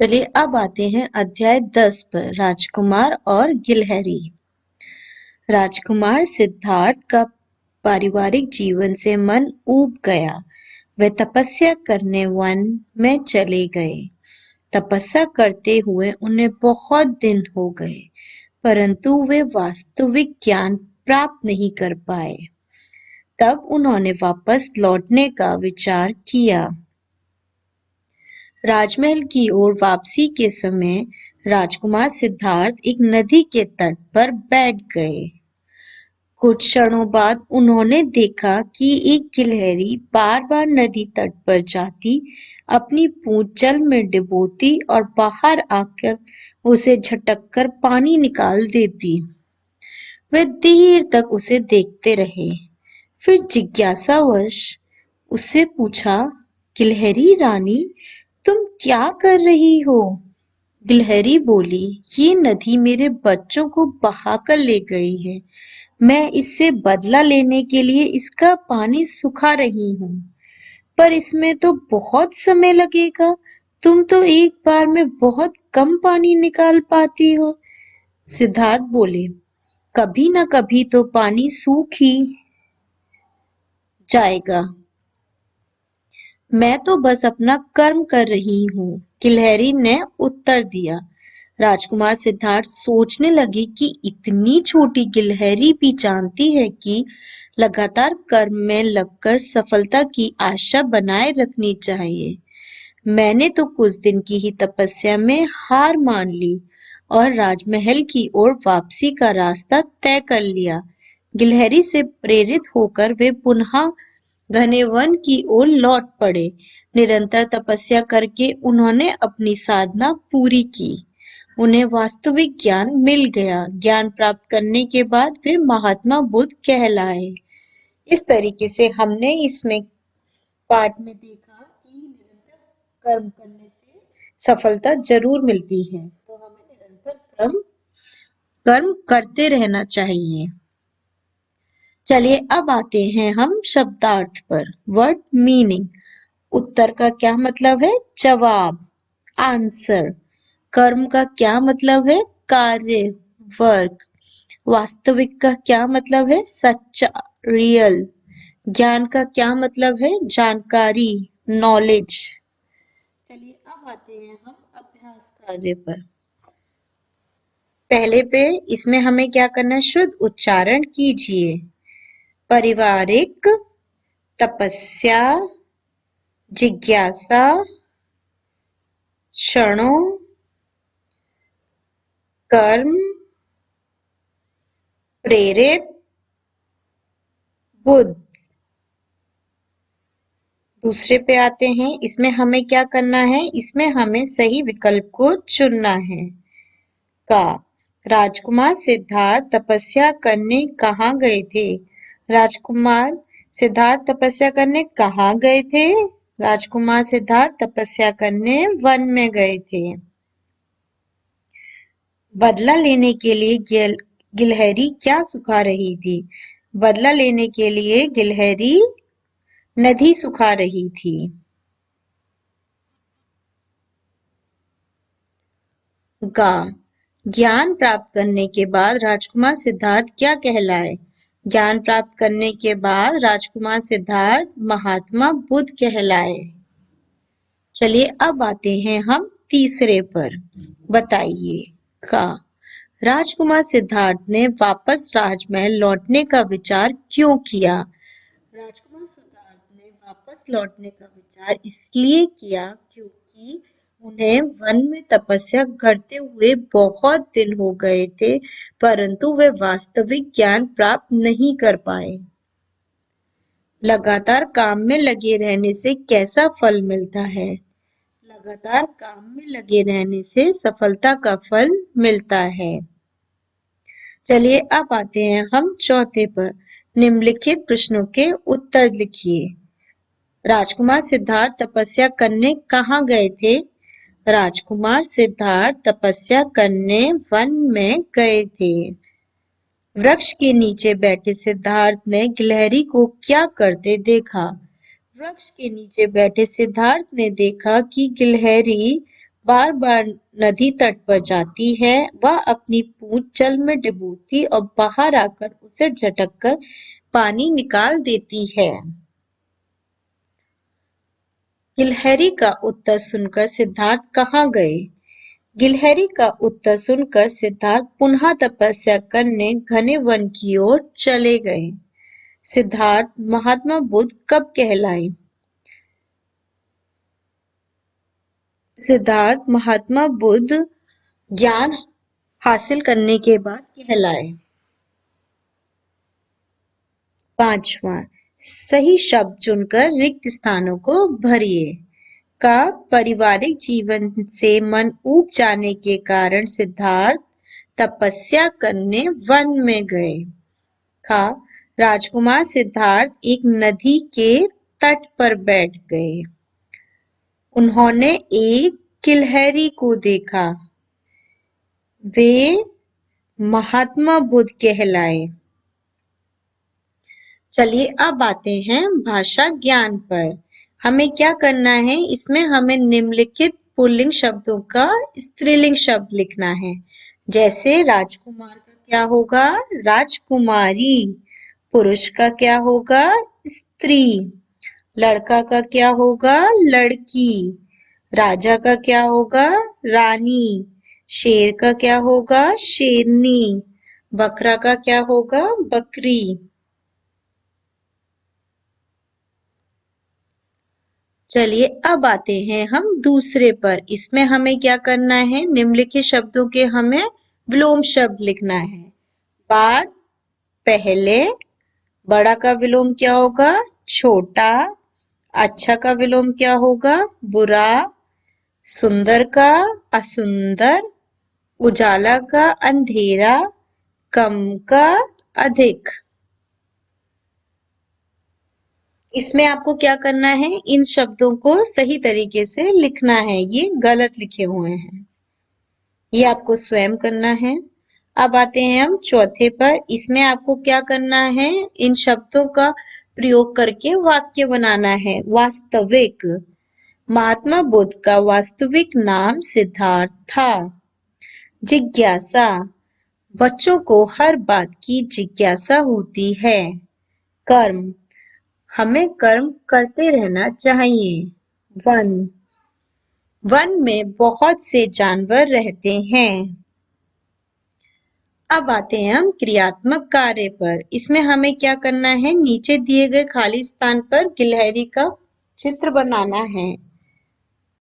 चलिए अब आते हैं अध्याय 10 पर, राजकुमार और गिलहरी। राजकुमार सिद्धार्थ का पारिवारिक जीवन से मन ऊब गया। वे तपस्या करने वन में चले गए। तपस्या करते हुए उन्हें बहुत दिन हो गए, परंतु वे वास्तविक ज्ञान प्राप्त नहीं कर पाए। तब उन्होंने वापस लौटने का विचार किया। राजमहल की ओर वापसी के समय राजकुमार सिद्धार्थ एक नदी के तट पर बैठ गए। कुछ क्षणों बाद उन्होंने देखा कि एक गिलहरी बार-बार नदी तट पर जाती, अपनी पूंछ जल में डुबोती और बाहर आकर उसे झटककर पानी निकाल देती। वे देर तक उसे देखते रहे। फिर जिज्ञासावश उससे पूछा, गिलहरी रानी, तुम क्या कर रही हो? गिलहरी बोली, ये नदी मेरे बच्चों को बहाकर ले गई है। मैं इससे बदला लेने के लिए इसका पानी सुखा रही हूँ, पर इसमें तो बहुत समय लगेगा। तुम तो एक बार में बहुत कम पानी निकाल पाती हो। सिद्धार्थ बोले, कभी न कभी तो पानी सूख ही जाएगा। मैं तो बस अपना कर्म कर रही हूँ, गिलहरी ने उत्तर दिया। राजकुमार सिद्धार्थ सोचने लगे कि इतनी छोटी गिलहरी भी जानती है कि लगातार कर्म में लगकर सफलता की आशा बनाए रखनी चाहिए। मैंने तो कुछ दिन की ही तपस्या में हार मान ली और राजमहल की ओर वापसी का रास्ता तय कर लिया। गिलहरी से प्रेरित होकर वे पुनः घने वन की ओर लौट पड़े। निरंतर तपस्या करके उन्होंने अपनी साधना पूरी की। उन्हें वास्तविक ज्ञान मिल गया। ज्ञान प्राप्त करने के बाद वे महात्मा बुद्ध कहलाए। इस तरीके से हमने इसमें पाठ में देखा कि निरंतर कर्म करने से सफलता जरूर मिलती है, तो हमें निरंतर कर्म करते रहना चाहिए। चलिए अब आते हैं हम शब्दार्थ पर। Word meaning. उत्तर का क्या मतलब है? जवाब, आंसर। कर्म का क्या मतलब है? कार्य, वर्क। वास्तविक का क्या मतलब है? सच्चा, रियल। ज्ञान का क्या मतलब है? जानकारी, नॉलेज। चलिए अब आते हैं हम अभ्यास कार्य पर। पहले पे इसमें हमें क्या करना है? शुद्ध उच्चारण कीजिए। पारिवारिक, तपस्या, जिज्ञासा, क्षणों, कर्म, प्रेरित, बुद्ध। दूसरे पे आते हैं। इसमें हमें क्या करना है? इसमें हमें सही विकल्प को चुनना है। का राजकुमार सिद्धार्थ तपस्या करने कहाँ गए थे? राजकुमार सिद्धार्थ तपस्या करने कहाँ गए थे? राजकुमार सिद्धार्थ तपस्या करने वन में गए थे। बदला लेने के लिए गिलहरी क्या सुखा रही थी? बदला लेने के लिए गिलहरी नदी सुखा रही थी। गा ज्ञान प्राप्त करने के बाद राजकुमार सिद्धार्थ क्या कहलाए? ज्ञान प्राप्त करने के बाद राजकुमार सिद्धार्थ महात्मा बुद्ध कहलाए। चलिए अब आते हैं हम तीसरे पर। बताइए। का राजकुमार सिद्धार्थ ने वापस राजमहल लौटने का विचार क्यों किया? राजकुमार सिद्धार्थ ने वापस लौटने का विचार इसलिए किया क्योंकि उन्हें वन में तपस्या करते हुए बहुत दिन हो गए थे, परंतु वे वास्तविक ज्ञान प्राप्त नहीं कर पाए। लगातार काम में लगे रहने से कैसा फल मिलता है? लगातार काम में लगे रहने से सफलता का फल मिलता है। चलिए अब आते हैं हम चौथे पर। निम्नलिखित प्रश्नों के उत्तर लिखिए। राजकुमार सिद्धार्थ तपस्या करने कहाँ गए थे? राजकुमार सिद्धार्थ तपस्या करने वन में गए थे। वृक्ष के नीचे बैठे सिद्धार्थ ने गिलहरी को क्या करते देखा? वृक्ष के नीचे बैठे सिद्धार्थ ने देखा कि गिलहरी बार बार नदी तट पर जाती है। वह अपनी पूंछ जल में डुबोती और बाहर आकर उसे झटक कर पानी निकाल देती है। गिलहरी का उत्तर सुनकर सिद्धार्थ कहाँ गए? गिलहरी का उत्तर सुनकर सिद्धार्थ पुनः तपस्या करने घने वन की ओर चले गए। सिद्धार्थ महात्मा बुद्ध कब कहलाए? सिद्धार्थ महात्मा बुद्ध ज्ञान हासिल करने के बाद कहलाए। 5वां, सही शब्द चुनकर रिक्त स्थानों को भरिए। का पारिवारिक जीवन से मन ऊब जाने के कारण सिद्धार्थ तपस्या करने वन में गए। का राजकुमार सिद्धार्थ एक नदी के तट पर बैठ गए। उन्होंने एक गिलहरी को देखा। वे महात्मा बुद्ध कहलाए। चलिए अब आते हैं भाषा ज्ञान पर। हमें क्या करना है? इसमें हमें निम्नलिखित पुल्लिंग शब्दों का स्त्रीलिंग शब्द लिखना है। जैसे राजकुमार का क्या होगा? राजकुमारी। पुरुष का क्या होगा? स्त्री। लड़का का क्या होगा? लड़की। राजा का क्या होगा? रानी। शेर का क्या होगा? शेरनी। बकरा का क्या होगा? बकरी। चलिए अब आते हैं हम दूसरे पर। इसमें हमें क्या करना है? निम्नलिखित शब्दों के हमें विलोम शब्द लिखना है। बाद, पहले। बड़ा का विलोम क्या होगा? छोटा। अच्छा का विलोम क्या होगा? बुरा। सुंदर का असुंदर। उजाला का अंधेरा। कम का अधिक। इसमें आपको क्या करना है? इन शब्दों को सही तरीके से लिखना है। ये गलत लिखे हुए हैं, ये आपको स्वयं करना है। अब आते हैं हम चौथे पर। इसमें आपको क्या करना है? इन शब्दों का प्रयोग करके वाक्य बनाना है। वास्तविक। महात्मा बुद्ध का वास्तविक नाम सिद्धार्थ था। जिज्ञासा। बच्चों को हर बात की जिज्ञासा होती है। कर्म। हमें कर्म करते रहना चाहिए। वन। वन में बहुत से जानवर रहते हैं। अब आते हैं हम क्रियात्मक कार्य पर। इसमें हमें क्या करना है? नीचे दिए गए खाली स्थान पर गिलहरी का चित्र बनाना है।